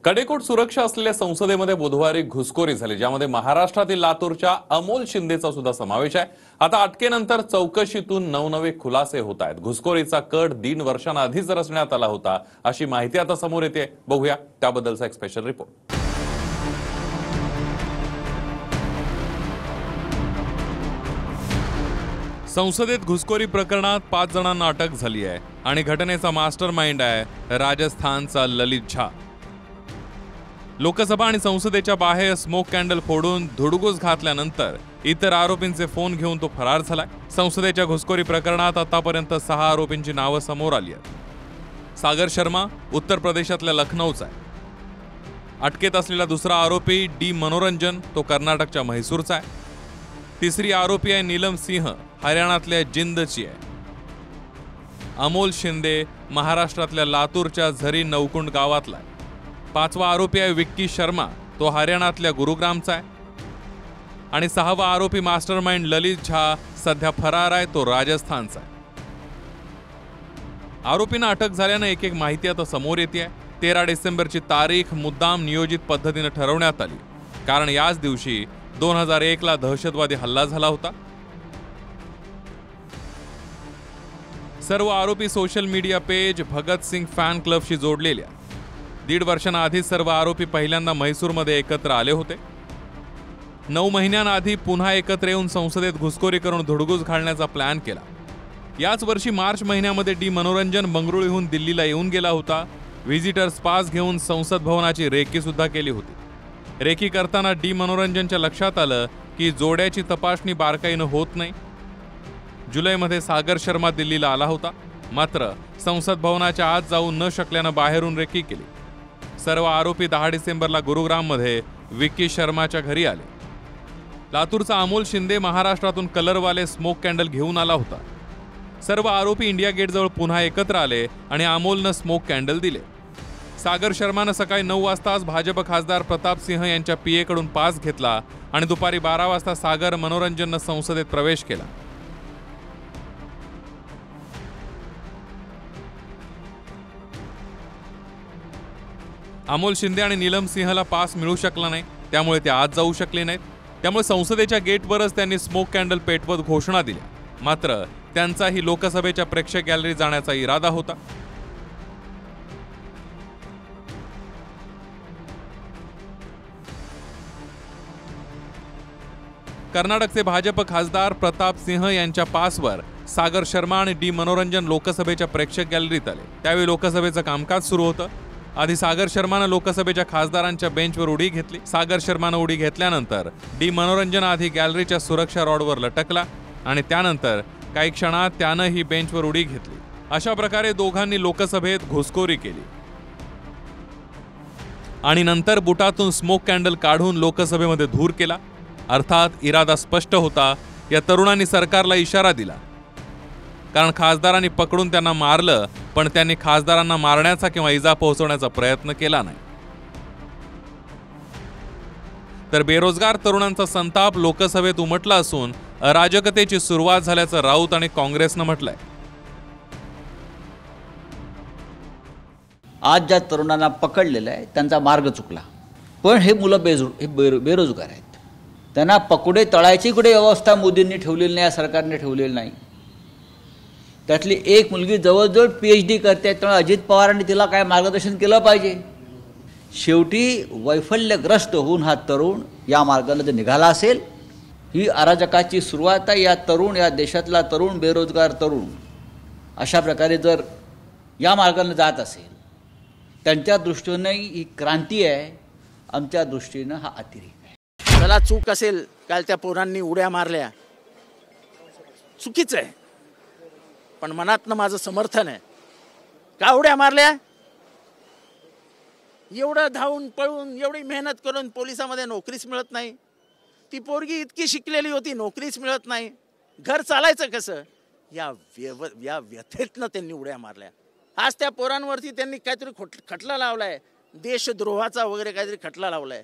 कडेकोट सुरक्षा असलेल्या संसदेमध्ये बुधवारी घुसखोरी झाली, ज्यामध्ये महाराष्ट्रातील लातूरच्या अमोल शिंदेचा सुद्धा समावेश आहे। आता अटकेनंतर चौकशीतून नवनवे खुलासे होत आहेत। घुसखोरीचा कट 3 वर्षांआधीच रचण्यात आला होता, अशी माहिती आता समोर येते। बघूया त्याबद्दलचा एक स्पेशल रिपोर्ट। संसदेत घुसखोरी प्रकरणात 5 जणांना अटक झाली आहे आणि घटनेचा मास्टरमाइंड आहे राजस्थानचा ललित झा। लोकसभा आणि संसदेच्या बाहेर स्मोक कॅन्डल फोडून धुडगूस घातल्यानंतर इतर आरोपींचे फोन घेऊन तो फरार झालाय। संसदेच्या घुसखोरी प्रकरणात आतापर्यंत 6 आरोपींची नावं समोर आली आहेत। सागर शर्मा उत्तर प्रदेशातल्या लखनौचा आहे। अटकेत असलेला दुसरा आरोपी डी मनोरंजन तो कर्नाटकच्या म्हैसूरचा आहे। तिसरी आरोपी आहे नीलम सिंह हरियाणातल्या जिंदची आहे। अमोल शिंदे महाराष्ट्रातल्या लातूरच्या झरी नवकुंड गावातला आहे। 5वा आरोपी आहे विक्की शर्मा तो हरियाणातल्या गुरुग्रामचा आहे आणि 6वा आरोपी मास्टरमाइंड ललित झा सध्या फरार आहे, तो राजस्थानचा आहे। आरोपींना अटक झाल्याने एक माहिती आता समोर येते आहे। 13 डिसेंबरची तारीख मुद्दाम नियोजित पद्धतीने ठरवण्यात आली, कारण याच दिवशी 2001 ला दहशतवादी हल्ला झाला होता। सर्व आरोपी social media page Bhagat Singh fan क्लबशी जोडलेल्या। 1.5 वर्षांआधी सर्व आरोपी पहिल्यांदा म्हैसूरमध्ये एकत्र आले होते। 9 महिन्यांआधी पुन्हा एकत्र येऊन संसदेत घुसखोरी करून धुडगूस घालण्याचा प्लॅन केला। याच वर्षी मार्च महिन्यामध्ये डी मनोरंजन बंगळुरूहून दिल्लीला येऊन गेला होता। व्हिजिटर्स पास घेऊन संसद भवनाची रेकी सुद्धा केली होती। रेकी करताना डी मनोरंजनच्या लक्षात आलं की जोड्याची तपासणी बारकाईनं होत नाही। जुलैमध्ये सागर शर्मा दिल्लीला आला होता, मात्र संसद भवनाच्या आत जाऊ न शकल्यानं बाहेरून रेकी केली। सर्व आरोपी 10 डिसेंबरला गुरुग्राममध्ये विक्की शर्माच्या घरी आले। लातूरचा अमोल शिंदे महाराष्ट्रातून कलरवाले स्मोक कॅन्डल घेऊन आला होता। सर्व आरोपी इंडिया गेटजवळ पुन्हा एकत्र आले आणि अमोलनं स्मोक कॅन्डल दिले। सागर शर्मानं सकाळी 9 वाजताच भाजप खासदार प्रताप सिंह यांच्या पीए कडून पास घेतला आणि दुपारी 12 वाजता सागर मनोरंजननं संसदेत प्रवेश केला। अमोल शिंदे आणि नीलम सिंहला पास मिळू शकला नाही, त्यामुळे ते आत जाऊ शकले नाहीत। त्यामुळे संसदेच्या गेटवरच त्यांनी स्मोक कॅन्डल पेटवत घोषणा दिल्या, मात्र त्यांचाही लोकसभेच्या प्रेक्षक गॅलरी जाण्याचा इरादा होता। कर्नाटकचे भाजप खासदार प्रताप सिंह यांच्या पासवर सागर शर्मा आणि डी मनोरंजन लोकसभेच्या प्रेक्षक गॅलरीत आले। त्यावेळी लोकसभेचं कामकाज सुरू होतं। आधी सागर शर्मानं लोकसभेच्या खासदारांच्या बेंचवर उडी घेतली। सागर शर्मानं उडी घेतल्यानंतर डी मनोरंजन आधी गॅलरीच्या सुरक्षा रॉडवर लटकला आणि त्यानंतर काही क्षणात त्यानं ही बेंचवर उडी घेतली। अशा प्रकारे दोघांनी लोकसभेत घुसखोरी केली आणि नंतर बुटातून स्मोक कॅन्डल काढून लोकसभेमध्ये धूर केला। अर्थात इरादा स्पष्ट होता, या तरुणांनी सरकारला इशारा दिला, कारण खासदारांनी पकडून त्यांना मारलं, पण त्यांनी खासदारांना मारण्याचा किंवा इजा पोहोचवण्याचा प्रयत्न केला नाही। तर बेरोजगार तरुणांचा संताप लोकसभेत उमटला असून अराजकतेची सुरुवात झाल्याचं राऊत आणि काँग्रेसनं म्हटलंय। आज ज्या तरुणांना पकडलेलं आहे त्यांचा मार्ग चुकला, पण हे मुलं बेरोजगार आहेत। त्यांना पकडे तळायची कुठे व्यवस्था मोदींनी ठेवलेली नाही, या सरकारने ठेवलेली नाही। त्यातली एक मुलगी जवळजवळ PhD करते, त्यामुळे अजित पवारांनी तिला काय मार्गदर्शन केलं पाहिजे। शेवटी वैफल्यग्रस्त होऊन हा तरुण या मार्गाने जर निघाला असेल, ही अराजकाची सुरुवात आहे। या देशातला तरुण, बेरोजगार तरुण अशा प्रकारे जर या मार्गाने जात असेल, त्यांच्या दृष्टीने ही क्रांती आहे, आमच्या दृष्टीनं हा अतिरेक आहे। त्याला चूक असेल, काल त्या पोरांनी उड्या मारल्या, चुकीचं आहे, पण मनातनं माझं समर्थन आहे। का उड्या मारल्या? एवढं धावून पळून एवढी मेहनत करून पोलिसामध्ये नोकरीच मिळत नाही। ती पोरगी इतकी शिकलेली होती, नोकरीच मिळत नाही, घर चालायचं कसं? या व्यथेतनं त्यांनी उड्या मारल्या। आज त्या पोरांवरती त्यांनी काहीतरी खटला लावलाय, देशद्रोहाचा वगैरे काहीतरी खटला लावलाय।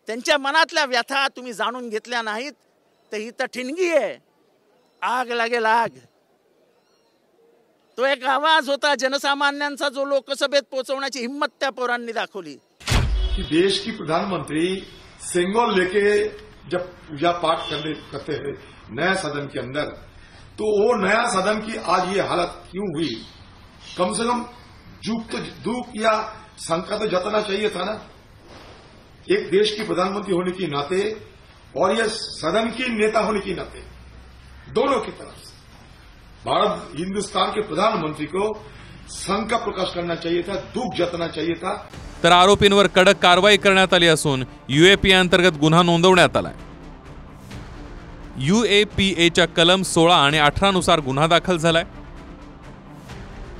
त्यांच्या मनातल्या व्यथा तुम्ही जाणून घेतल्या नाहीत तर ही तर ठिणगी आहे, आग लागेल आग। तो एक आवाज होता जनसामान्यांचा, जो लोकसभेत पोहोचवण्याची हिम्मत त्या पोरांनी दाखवली। कि देश की प्रधानमंत्री सेंगोल लेके जब पूजा पाठ करते हैं नया सदन के अंदर, तो वो नया सदन की आज ये हालत क्यों हुई? कम से कम दुख या शंका तो जताना चाहिए था ना, एक देश की प्रधानमंत्री होने के नाते और यह सदन के नेता होने के नाते, दोनों की तरफ से भारत हिंदुस्तान के प्रधानमंत्री को शंका प्रकाश करना चाहिए था, दुख जताना चाहिए था। तर आरोपींवर कडक कारवाई करण्यात आली असून UAPA अंतर्गत गुन्हा नोंदवण्यात आलाय। UAPAच्या कलम 16 आणि 18 नुसार गुन्हा दाखल झालाय।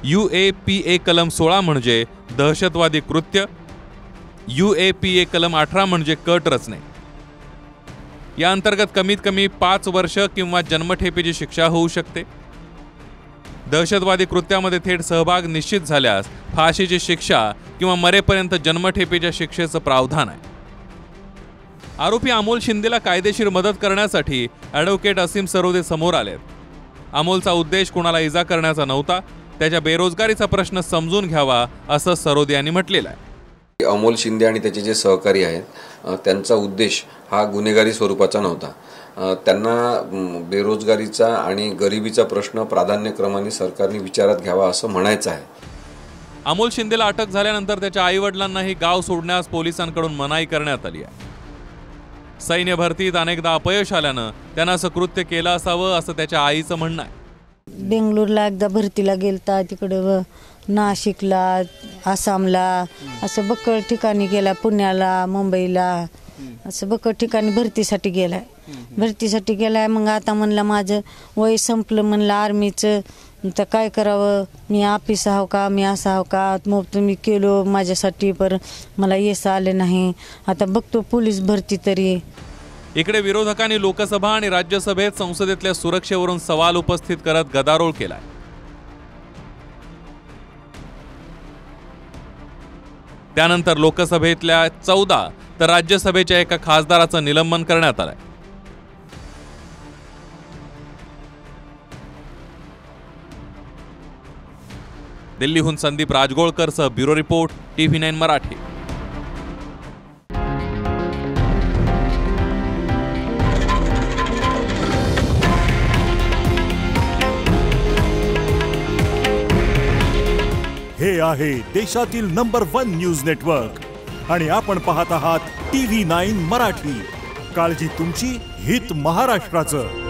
UAPA कलम 16 म्हणजे दहशतवादी कृत्य, UAPA कलम 18 म्हणजे कट रचणे। या अंतर्गत कमीत कमी 5 वर्ष किंवा जन्मठेपेची शिक्षा होऊ शकते। दहशतवादी कृत्यामध्ये थेट सहभाग निश्चित झाल्यास फाशीची शिक्षा किंवा मरेपर्यंत जन्मठेपेच्या शिक्षेचं प्रावधान आहे। आरोपी अमोल शिंदेला कायदेशीर मदत करण्यासाठी ॲडव्होकेट असीम सरोदे समोर आलेत। अमोलचा उद्देश कोणाला इजा करण्याचा नव्हता, त्याच्या बेरोजगारीचा प्रश्न समजून घ्यावा असं सरोदे यांनी म्हटलेलं आहे। अमोल शिंदे आणि त्याचे जे सहकारी आहेत त्यांचा उद्देश हा गुन्हेगारी स्वरूपाचा नव्हता। त्यांना बेरोजगारीचा आणि गरिबीचा प्रश्न प्राधान्यक्रमाने सरकारने विचारात घ्यावा असं म्हणायचं आहे। अमोल शिंदेला अटक झाल्यानंतर त्याच्या आईवडिलांनाही गाव सोडण्यास पोलिसांकडून मनाई करण्यात आली आहे। सैन्य भरतीत अनेकदा अपयश आल्यानं त्यांना असं कृत्य केलं असावं असं त्याच्या आईचं म्हणणं आहे। बेंगलोरला एकदा भरतीला गेलता, तिकडं नाशिकला, आसामला, असं बक्कळ ठिकाणी गेला, पुण्याला, मुंबईला, असं बक्कळ ठिकाणी भरतीसाठी गेलाय। मग आता म्हणलं माझं वय संपलं, म्हणलं आर्मीचं, तर काय करावं, मी ऑफिस आहो का, मी असं आहो का, मग तुम्ही केलो माझ्यासाठी, पर मला यश आलं नाही, आता बघतो पोलीस भरती तरी। इकडे विरोधकांनी लोकसभा आणि राज्यसभेत संसदेतल्या सुरक्षेवरून सवाल उपस्थित करत गदारोळ केलाय। त्यानंतर लोकसभेतल्या 14 तर राज्यसभेच्या एका खासदाराचं निलंबन करण्यात आलंय। दिल्लीहून संदीप राजगोळकरसह ब्युरो रिपोर्ट TV9 मराठी। हे आहे देशातील नंबर 1 न्यूज नेटवर्क आणि आपण पाहत आहात TV9 मराठी। काळजी तुमची, हित महाराष्ट्राचं।